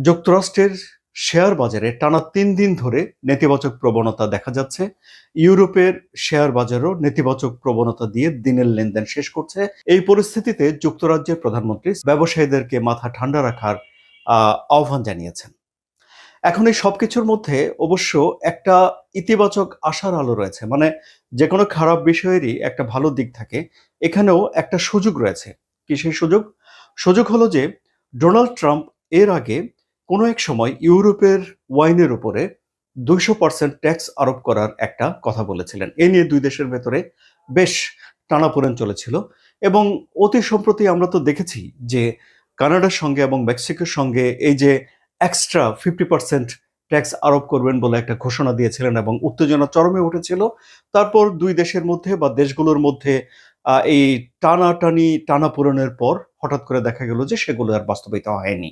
যুক্তরাষ্ট্রের শেয়ার বাজারে টানা ৩ দিন ধরে নেতিবাচক প্রবণতা দেখা যাচ্ছে। ইউরোপের শেয়ার বাজারও নেতিবাচক প্রবণতা দিয়ে দিনের লেনদেন শেষ করছে। এই পরিস্থিতিতে যুক্তরাজ্যের প্রধানমন্ত্রী ব্যবসায়ীদেরকে মাথা ঠান্ডা রাখার আহ্বান জানিয়েছেন। এখন এই সবকিছুর মধ্যে অবশ্য একটা ইতিবাচক আশার আলো রয়েছে। মানে যেকোনো খারাপ বিষয়েরই একটা ভালো দিক থাকে। এখানেও একটা সুযোগ রয়েছে। কি সেই সুযোগ? সুযোগ হলো যে ডোনাল্ড ট্রাম্প এর আগে কোনো এক সময় ইউরোপের ওয়াইনের উপরে ২০০% ট্যাক্স আরোপ করার একটা কথা বলেছিলেন। এ নিয়ে ২ দেশের ভেতরে বেশ টানাপোড়েন চলেছিল এবং অতি সম্প্রতি আমরা তো দেখেছি যে কানাডার সঙ্গে এবং মেক্সিকোর সঙ্গে এই যে এক্সট্রা 50% ট্যাক্স আরোপ করবেন বলে একটা ঘোষণা দিয়েছিলেন এবং উত্তেজনা চরমে উঠেছিল। তারপর ২ দেশের মধ্যে বা দেশগুলোর মধ্যে এই টানাটানি টানাপোড়েনের পর হঠাৎ করে দেখা গেল যে সেগুলো আর বাস্তবায়িত হয়নি।